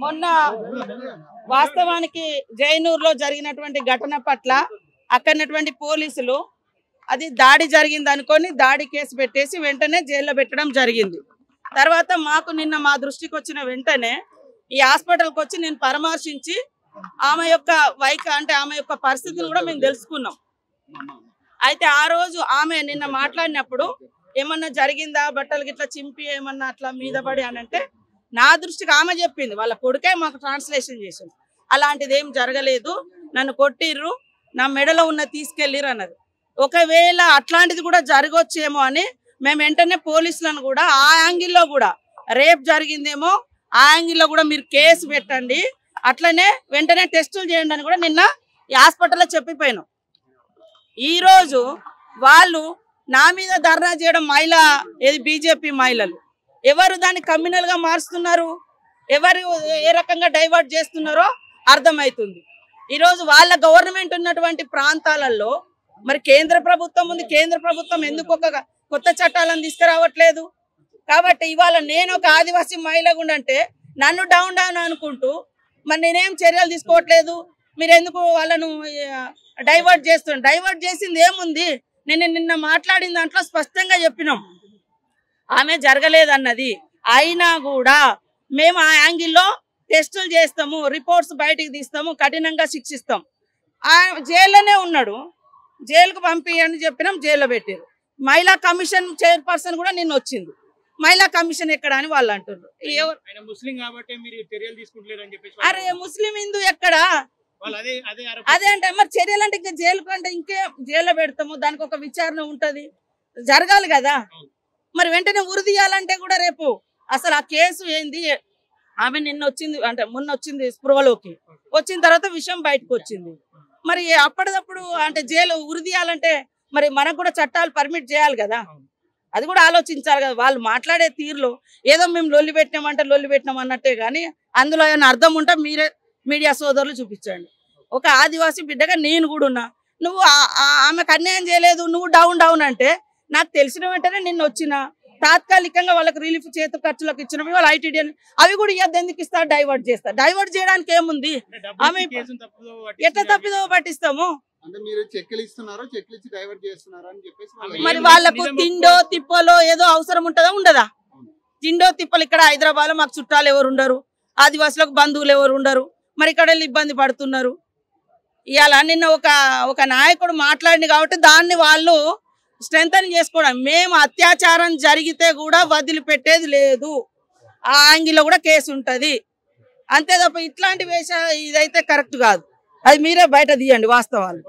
మొన్న వాస్తవానికి జైనూరులో జరిగినటువంటి ఘటన పట్ల అక్కడటువంటి పోలీసులు అది దాడి జరిగింది అనుకొని దాడి కేసు పెట్టేసి వెంటనే జైల్లో పెట్టడం జరిగింది. తర్వాత మాకు నిన్న మా దృష్టికి వచ్చిన వెంటనే ఈ హాస్పిటల్కి వచ్చి నేను పరామర్శించి ఆమె యొక్క ఆమె యొక్క పరిస్థితిని కూడా మేము తెలుసుకున్నాం. అయితే ఆ రోజు ఆమె నిన్న మాట్లాడినప్పుడు ఏమన్నా జరిగిందా, బట్టలు గిట్లా చింపి ఏమన్నా అట్లా మీద పడి అని అంటే నా దృష్టికి ఆమె చెప్పింది, వాళ్ళ కొడుకే మాకు ట్రాన్స్లేషన్ చేసింది. అలాంటిది ఏం జరగలేదు, నన్ను కొట్టిర్రు, నా మెడలో ఉన్న తీసుకెళ్ళిర్రు అన్నది. ఒకవేళ అట్లాంటిది కూడా జరగవచ్చేమో అని మేము వెంటనే పోలీసులను కూడా ఆ యాంగిల్లో కూడా రేప్ జరిగిందేమో ఆ యాంగిల్లో కూడా మీరు కేసు పెట్టండి, అట్లనే వెంటనే టెస్టులు చేయండి అని కూడా నిన్న ఈ హాస్పిటల్లో చెప్పిపోయాను. ఈరోజు వాళ్ళు నా మీద ధర్నా చేయడం బీజేపీ మహిళలు ఎవరు దాన్ని కమ్యూనల్ గా మారుస్తున్నారు, ఎవరు ఏ రకంగా డైవర్ట్ చేస్తున్నారో అర్థమవుతుంది. ఈరోజు వాళ్ళ గవర్నమెంట్ ఉన్నటువంటి ప్రాంతాలలో మరి కేంద్ర ప్రభుత్వం ఉంది, కేంద్ర ప్రభుత్వం ఎందుకు ఒక కొత్త చట్టాలను తీసుకురావట్లేదు? కాబట్టి ఇవాళ నేను ఒక ఆదివాసీ మహిళగా ఉండంటే నన్ను డౌన్ అనుకుంటూ మరి నేనేం చర్యలు తీసుకోవట్లేదు, మీరు ఎందుకు వాళ్ళను డైవర్ట్ చేస్తున్నారు? డైవర్ట్ చేసింది ఏముంది? నేను నిన్న మాట్లాడిన దాంట్లో స్పష్టంగా చెప్పినాం, ఆమె జరగలేదన్నది. అయినా కూడా మేము ఆ యాంగిల్లో టెస్టులు చేస్తాము, రిపోర్ట్స్ బయటికి తీస్తాము, కఠినంగా శిక్షిస్తాం. జైల్లోనే ఉన్నాడు, జైలుకు పంపించని చెప్పినాం, జైల్లో పెట్టారు. మహిళా కమిషన్ చైర్పర్సన్ కూడా నిన్న వచ్చింది. మహిళా కమిషన్ ఎక్కడ అని వాళ్ళు అంటున్నారు. అరే ముస్లిం హిందూ ఎక్కడ? అదే అంటే మరి చర్యలు అంటే ఇంకా జైలు కంటే ఇంకే జైల్లో పెడతాము, దానికి ఒక విచారణ ఉంటది, జరగాలి కదా. మరి వెంటనే ఉరి తీయాలంటే కూడా రేపు అసలు ఆ కేసు ఏంది? ఆమె నిన్న వచ్చింది అంటే మొన్న వచ్చింది స్పృహలోకి, వచ్చిన తర్వాత విషయం బయటకు వచ్చింది. మరి అప్పటిదప్పుడు అంటే జైలు ఉరి తీయాలంటే మరి మనకు కూడా చట్టాలు పర్మిట్ చేయాలి కదా, అది కూడా ఆలోచించాలి కదా. వాళ్ళు మాట్లాడే తీరులో ఏదో మేము లొల్లి పెట్టినాం అన్నట్టే కానీ అందులో ఏమైనా అర్థం ఉంటే మీరే మీడియా సోదరులు చూపించండి. ఒక ఆదివాసీ బిడ్డగా నేను కూడా ఉన్నా, నువ్వు ఆమెకు అన్యాయం చేయలేదు, నువ్వు డౌన్ అంటే నాకు తెలిసిన వెంటనే నిన్న వచ్చిన తాత్కాలికంగా వాళ్ళకి రిలీఫ్ చేతు ఖర్చులకు ఇచ్చినవి వాళ్ళు ఐటీడీ అవి కూడా ఇవ్వద్దు, ఎందుకు ఇస్తారు? డైవర్ట్ చేస్తారు. డైవర్ట్ చేయడానికి ఏముంది? ఆమె ఎట్లా తప్పిదో పట్టిస్తాము? మరి వాళ్ళకు తిండో తిప్పలో ఏదో అవసరం ఉంటుందా ఉండదా? తిండో తిప్పలు ఇక్కడ హైదరాబాద్ లో మాకు చుట్టాలు ఎవరు ఉండరు, ఆదివాసులకు బంధువులు ఎవరు ఉండరు, మరి ఇక్కడ వెళ్ళి ఇబ్బంది పడుతున్నారు. ఇవాళ నిన్న ఒక నాయకుడు మాట్లాడింది కాబట్టి దాన్ని వాళ్ళు స్ట్రెంథన్ చేసుకోవడం. మేము అత్యాచారం జరిగితే కూడా వదిలిపెట్టేది లేదు, ఆ యాంగిల్లో కూడా కేసు ఉంటది, అంతే తప్ప ఇట్లాంటి ఇదైతే కరెక్ట్ కాదు. అది మీరే బయట తీయండి వాస్తవాలు.